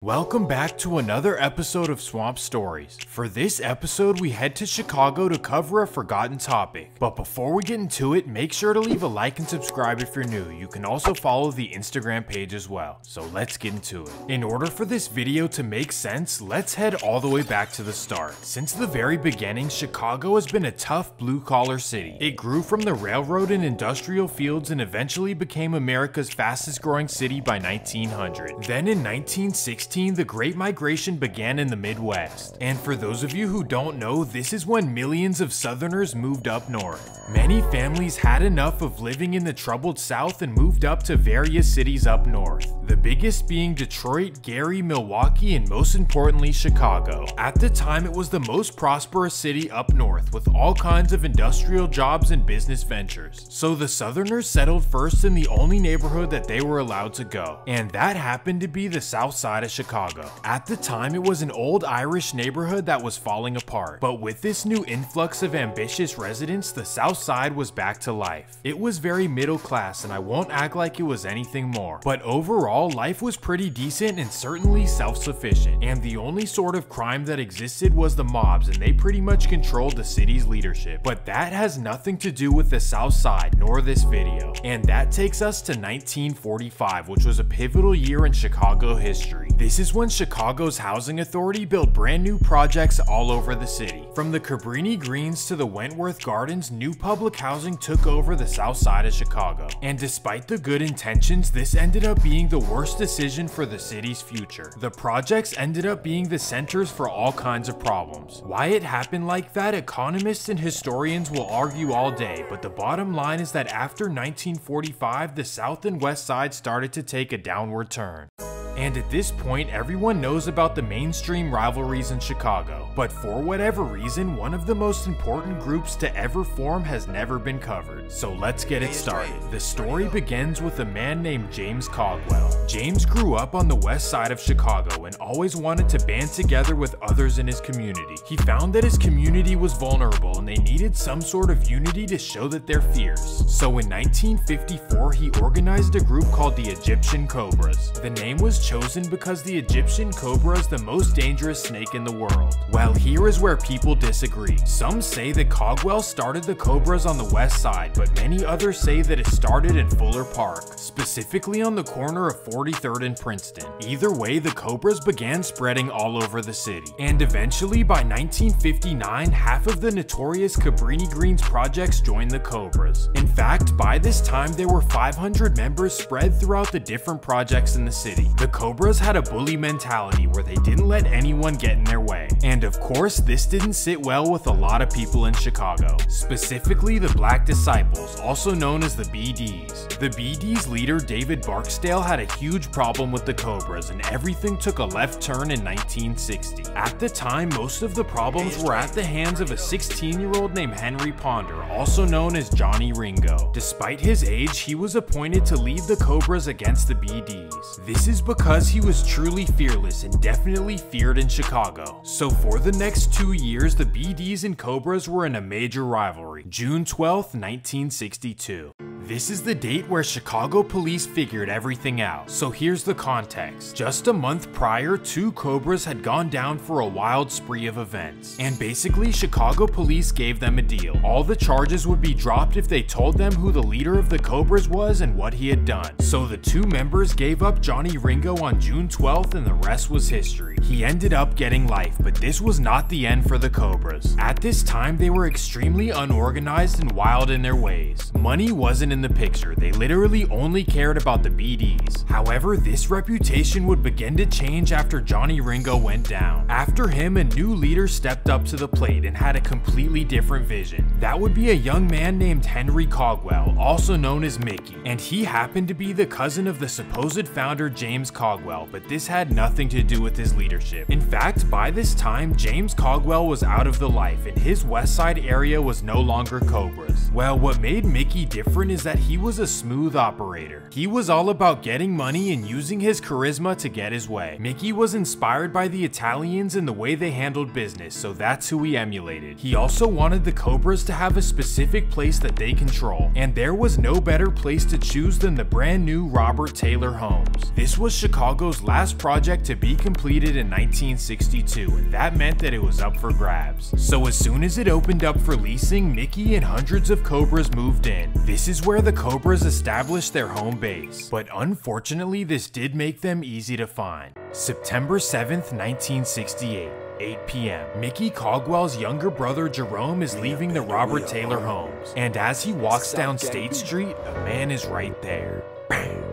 Welcome back to another episode of Swamp Stories. For this episode, we head to Chicago to cover a forgotten topic. But before we get into it, make sure to leave a like and subscribe if you're new. You can also follow the Instagram page as well. So let's get into it. In order for this video to make sense, let's head all the way back to the start. Since the very beginning, Chicago has been a tough blue-collar city. It grew from the railroad and industrial fields and eventually became America's fastest-growing city by 1900. Then in 1960, the Great Migration began in the Midwest. And for those of you who don't know, this is when millions of Southerners moved up north. Many families had enough of living in the troubled South and moved up to various cities up north. The biggest being Detroit, Gary, Milwaukee, and most importantly, Chicago. At the time, it was the most prosperous city up north, with all kinds of industrial jobs and business ventures. So the Southerners settled first in the only neighborhood that they were allowed to go, and that happened to be the south side of Chicago. At the time, it was an old Irish neighborhood that was falling apart, but with this new influx of ambitious residents, the south side was back to life. It was very middle class, and I won't act like it was anything more, but overall, life was pretty decent and certainly self-sufficient, and the only sort of crime that existed was the mobs, and they pretty much controlled the city's leadership. But that has nothing to do with the south side, nor this video, and that takes us to 1945, which was a pivotal year in Chicago history. This is when Chicago's housing authority built brand new projects all over the city. From the Cabrini Greens to the Wentworth Gardens, new public housing took over the south side of Chicago. And despite the good intentions, this ended up being the worst decision for the city's future. The projects ended up being the centers for all kinds of problems. Why it happened like that, economists and historians will argue all day, but the bottom line is that after 1945, the south and west side started to take a downward turn. And at this point, everyone knows about the mainstream rivalries in Chicago. But for whatever reason, one of the most important groups to ever form has never been covered. So let's get it started. The story begins with a man named James Cogwell. James grew up on the west side of Chicago and always wanted to band together with others in his community. He found that his community was vulnerable and they needed some sort of unity to show that they're fierce. So in 1954, he organized a group called the Egyptian Cobras. The name was chosen because the Egyptian cobra is the most dangerous snake in the world. Well, here is where people disagree. Some say that Cogwell started the cobras on the west side, but many others say that it started in Fuller Park, specifically on the corner of 43rd and Princeton. Either way, the cobras began spreading all over the city, and eventually by 1959, half of the notorious Cabrini Greens projects joined the cobras. In fact, by this time there were 500 members spread throughout the different projects in the city. The Cobras had a bully mentality where they didn't let anyone get in their way. And of course, this didn't sit well with a lot of people in Chicago, specifically the Black Disciples, also known as the BDs. The BD's leader, David Barksdale, had a huge problem with the Cobras, and everything took a left turn in 1960. At the time, most of the problems were at the hands of a 16-year-old named Henry Ponder, also known as Johnny Ringo. Despite his age, he was appointed to lead the Cobras against the BDs. This is because he was truly fearless and definitely feared in Chicago. So for the next 2 years, the BDs and Cobras were in a major rivalry. June 12th, 1962. This is the date where Chicago police figured everything out. So here's the context. Just a month prior, 2 Cobras had gone down for a wild spree of events. And basically, Chicago police gave them a deal. All the charges would be dropped if they told them who the leader of the Cobras was and what he had done. So the 2 members gave up Johnny Ringo on June 12th and the rest was history. He ended up getting life, but this was not the end for the Cobras. At this time, they were extremely unorganized and wild in their ways. Money wasn't in the picture. They literally only cared about the BDs. However, this reputation would begin to change after Johnny Ringo went down. After him, a new leader stepped up to the plate and had a completely different vision. That would be a young man named Henry Cogwell, also known as Mickey, and he happened to be the cousin of the supposed founder James Cogwell, but this had nothing to do with his leadership. In fact, by this time, James Cogwell was out of the life and his west side area was no longer Cobras. Well, what made Mickey different is that he was a smooth operator. He was all about getting money and using his charisma to get his way. Mickey was inspired by the Italians and the way they handled business, so that's who he emulated. He also wanted the Cobras to have a specific place that they control, and there was no better place to choose than the brand new Robert Taylor Homes. This was Chicago's last project to be completed in 1962, and that meant that it was up for grabs. So as soon as it opened up for leasing, Mickey and hundreds of Cobras moved in. This is where the Cobras established their home base, but unfortunately this did make them easy to find. September 7th, 1968. 8 p.m. Mickey Cogwell's younger brother Jerome is leaving the Robert Taylor Homes, and as he walks down State Street, a man is right there. Bam.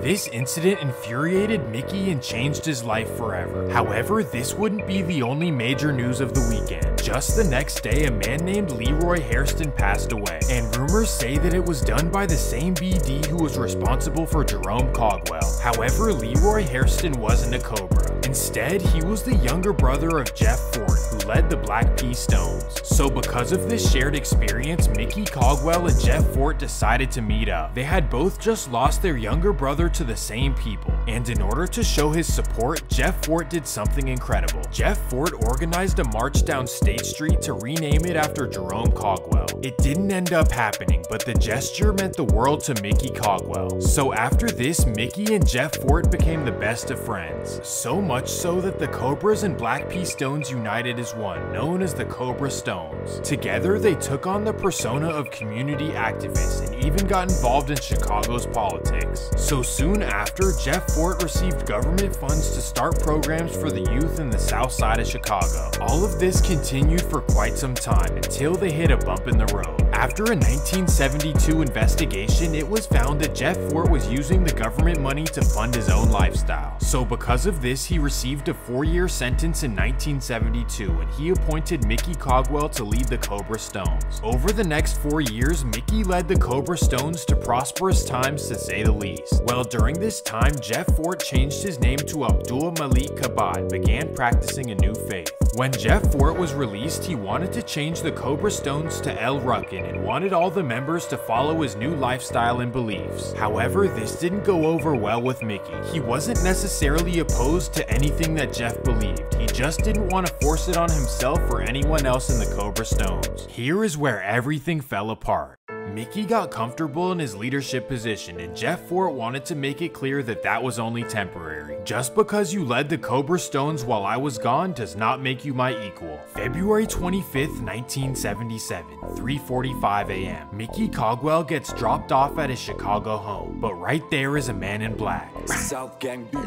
This incident infuriated Mickey and changed his life forever. However, this wouldn't be the only major news of the weekend. Just the next day, a man named Leroy Hairston passed away, and rumors say that it was done by the same BD who was responsible for Jerome Cogwell. However, Leroy Hairston wasn't a Cobra. Instead, he was the younger brother of Jeff Fort, who led the Black P Stones. So because of this shared experience, Mickey Cogwell and Jeff Fort decided to meet up. They had both just lost their younger brother to the same people, and in order to show his support, Jeff Fort did something incredible. Jeff Fort organized a march down State Street to rename it after Jerome Cogwell. It didn't end up happening, but the gesture meant the world to Mickey Cogwell. So after this, Mickey and Jeff Fort became the best of friends. So much so that the Cobras and Black P Stones united as one, known as the Cobra Stones. Together, they took on the persona of community activists and even got involved in Chicago's politics. So soon after, Jeff Fort received government funds to start programs for the youth in the south side of Chicago. All of this continued for quite some time until they hit a bump in the road. After a 1972 investigation, it was found that Jeff Fort was using the government money to fund his own lifestyle. So because of this, he received a 4-year sentence in 1972, and he appointed Mickey Cogwell to lead the Cobra Stones. Over the next 4 years, Mickey led the Cobra Stones to prosperous times, to say the least. Well, during this time, Jeff Fort changed his name to ABDUL Malik Kabad, began practicing a new faith. When Jeff Fort was released, he wanted to change the Cobra Stones to El Ruckin and wanted all the members to follow his new lifestyle and beliefs. However, this didn't go over well with Mickey. He wasn't necessarily opposed to anything that Jeff believed. He just didn't want to force it on himself or anyone else in the Cobra Stones. Here is where everything fell apart. Mickey got comfortable in his leadership position, and Jeff Fort wanted to make it clear that that was only temporary. Just because you led the Cobra Stones while I was gone does not make you my equal. February 25th, 1977, 3:45 a.m. Mickey Cogwell gets dropped off at his Chicago home, but right there is a man in black. South Gang B.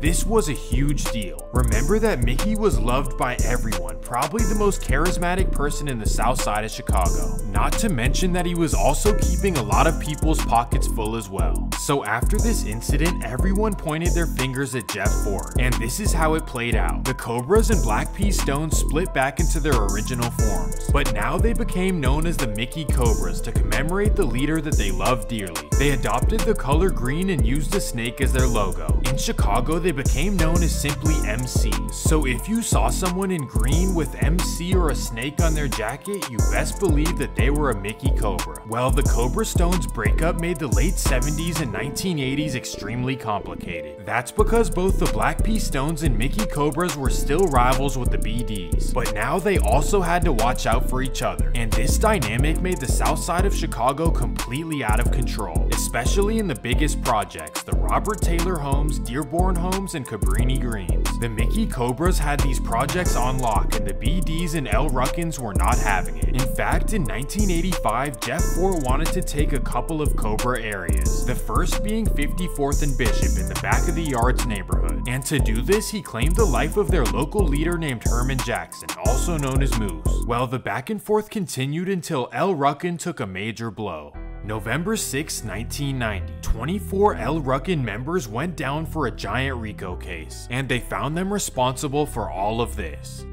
This was a huge deal. Remember that Mickey was loved by everyone, probably the most charismatic person in the south side of Chicago. Not to mention that he was also keeping a lot of people's pockets full as well. So after this incident, everyone pointed their fingers at Jeff Fort, and this is how it played out. The Cobras and Black P Stones split back into their original forms, but now they became known as the Mickey Cobras to commemorate the leader that they loved dearly. They adopted the color green and used a snake as their logo. In Chicago, they became known as simply MC. So if you saw someone in green with MC or a snake on their jacket, you best believe that they were a Mickey Cobra. Well, the Cobra Stones breakup made the late 70s and 1980s extremely complicated. That's because both the Black P Stones and Mickey Cobras were still rivals with the BDs, but now they also had to watch out for each other. And this dynamic made the south side of Chicago completely out of control, especially in the biggest projects, the Robert Taylor Homes, Dearborn Homes, and Cabrini Greens. The Mickey Cobras had these projects on lock, and the BDs and El Ruckins were not having it. In fact, in 1985, Jeff Fort wanted to take a couple of Cobra areas, the first being 54th and Bishop in the back of the Yards neighborhood. And to do this, he claimed the life of their local leader named Herman Jackson, also known as Moose. Well, the back and forth continued until El Ruckin took a major blow. November 6, 1990, 24 El Ruckin members went down for a giant RICO case, and they found them responsible for all of this.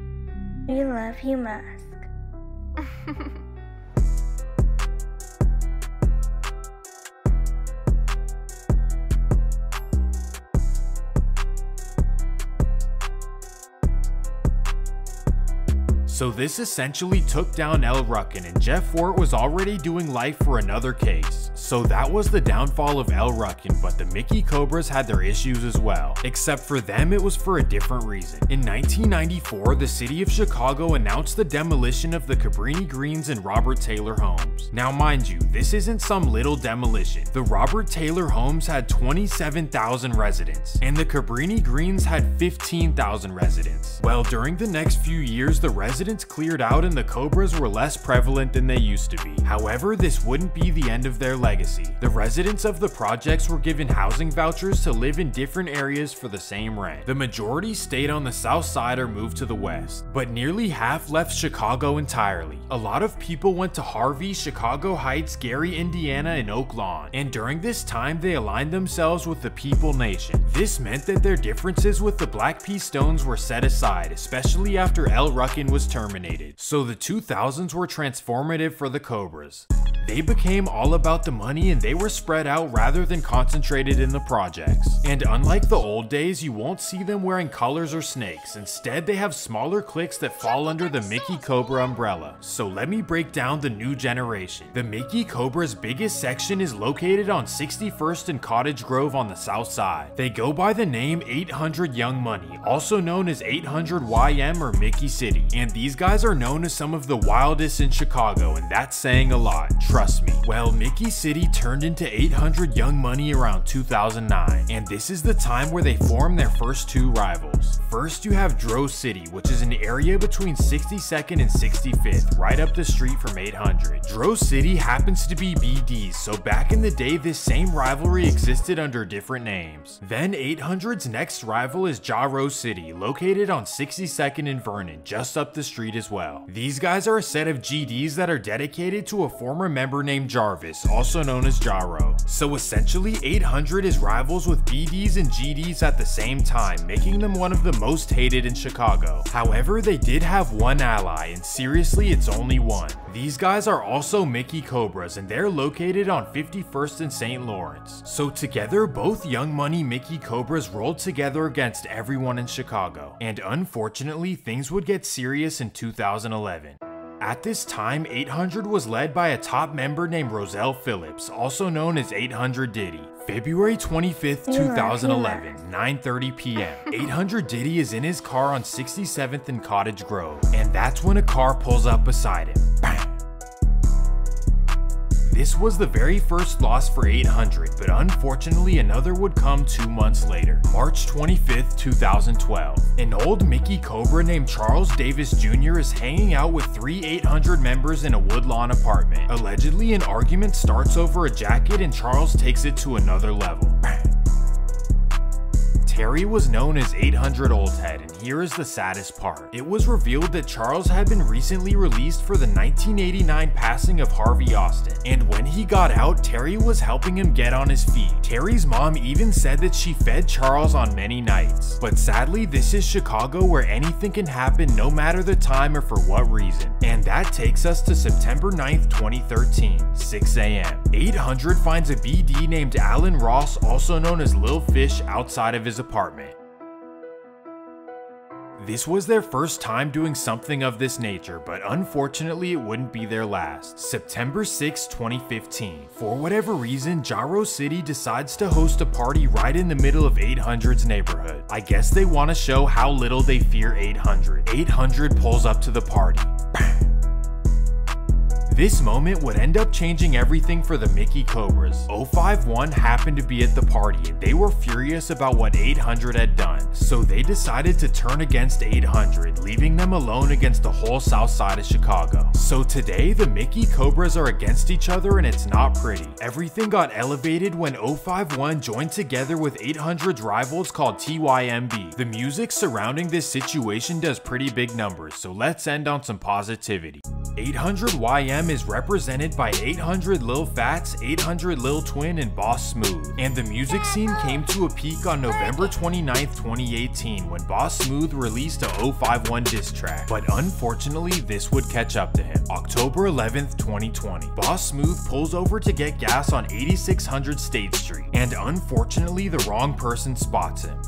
We love you, Musk. So this essentially took down El Ruckin, and Jeff Fort was already doing life for another case. So that was the downfall of El Ruckin, but the Mickey Cobras had their issues as well. Except for them, it was for a different reason. In 1994, the city of Chicago announced the demolition of the Cabrini Greens and Robert Taylor homes. Now mind you, this isn't some little demolition. The Robert Taylor homes had 27,000 residents, and the Cabrini Greens had 15,000 residents. Well, during the next few years, the residents cleared out and the Cobras were less prevalent than they used to be. However, this wouldn't be the end of their legacy. The residents of the projects were given housing vouchers to live in different areas for the same rent. The majority stayed on the south side or moved to the west, but nearly half left Chicago entirely. A lot of people went to Harvey, Chicago Heights, Gary, Indiana, and Oak Lawn, and during this time they aligned themselves with the People Nation. This meant that their differences with the Black P. Stones were set aside, especially after El Ruckin was terminated. So the 2000s were transformative for the Cobras. They became all about the money, and they were spread out rather than concentrated in the projects. And unlike the old days, you won't see them wearing colors or snakes. Instead, they have smaller cliques that fall under the Mickey Cobra umbrella. So let me break down the new generation. The Mickey Cobra's biggest section is located on 61st and Cottage Grove on the south side. They go by the name 800 Young Money, also known as 800 YM or Mickey City. And these guys are known as some of the wildest in Chicago, and that's saying a lot. Trust me. Well, Mickey City turned into 800 Young Money around 2009, and this is the time where they formed their first two rivals. First, you have Dro City, which is an area between 62nd and 65th, right up the street from 800. Dro City happens to be BD's, so back in the day, this same rivalry existed under different names. Then 800's next rival is Jaro City, located on 62nd and Vernon, just up the street as well. These guys are a set of GDs that are dedicated to a former member named Jarvis, also known as Jaro. So essentially, 800 is rivals with BDs and GDs at the same time, making them one of the most hated in Chicago. However, they did have one ally, and seriously, it's only one. These guys are also Mickey Cobras, and they're located on 51st and St. Lawrence. So together, both Young Money Mickey Cobras rolled together against everyone in Chicago. And unfortunately, things would get serious in 2011. At this time, 800 was led by a top member named Roselle Phillips, also known as 800 Diddy. February 25th, 2011, 9:30 p.m. 800 Diddy is in his car on 67th and Cottage Grove, and that's when a car pulls up beside him. Bang! This was the very first loss for 800, but unfortunately another would come 2 months later, March 25th, 2012. An old Mickey Cobra named Charles Davis Jr. is hanging out with 3 800 members in a Woodlawn apartment. Allegedly, an argument starts over a jacket and Charles takes it to another level. Terry was known as 800 Old Head, and here is the saddest part. It was revealed that Charles had been recently released for the 1989 passing of Harvey Austin, and when he got out, Terry was helping him get on his feet. Terry's mom even said that she fed Charles on many nights. But sadly, this is Chicago where anything can happen no matter the time or for what reason. And that takes us to September 9th, 2013, 6 a.m. 800 finds a BD named Alan Ross, also known as Lil Fish, outside of his apartment. This was their first time doing something of this nature, but unfortunately it wouldn't be their last. September 6, 2015. For whatever reason, Jaro City decides to host a party right in the middle of 800's neighborhood. I guess they want to show how little they fear 800. 800 pulls up to the party. Bang! This moment would end up changing everything for the Mickey Cobras. 051 happened to be at the party, and they were furious about what 800 had done, so they decided to turn against 800, leaving them alone against the whole south side of Chicago. So today, the Mickey Cobras are against each other, and it's not pretty. Everything got elevated when 051 joined together with 800's rivals called TYMB. The music surrounding this situation does pretty big numbers, so let's end on some positivity. 800 YM is represented by 800 Lil Fats, 800 Lil Twin, and Boss Smooth. And the music scene came to a peak on November 29th, 2018 when Boss Smooth released a 051 diss track. But unfortunately, this would catch up to him. October 11th, 2020. Boss Smooth pulls over to get gas on 8600 State Street, and unfortunately, the wrong person spots him.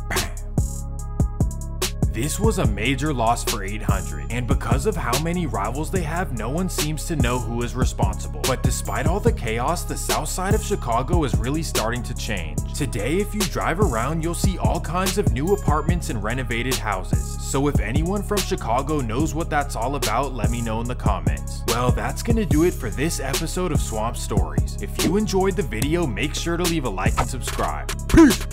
This was a major loss for 800, and because of how many rivals they have, no one seems to know who is responsible. But despite all the chaos, the south side of Chicago is really starting to change. Today, if you drive around, you'll see all kinds of new apartments and renovated houses. So if anyone from Chicago knows what that's all about, let me know in the comments. Well, that's gonna do it for this episode of Swamp Stories. If you enjoyed the video, make sure to leave a like and subscribe. Peace!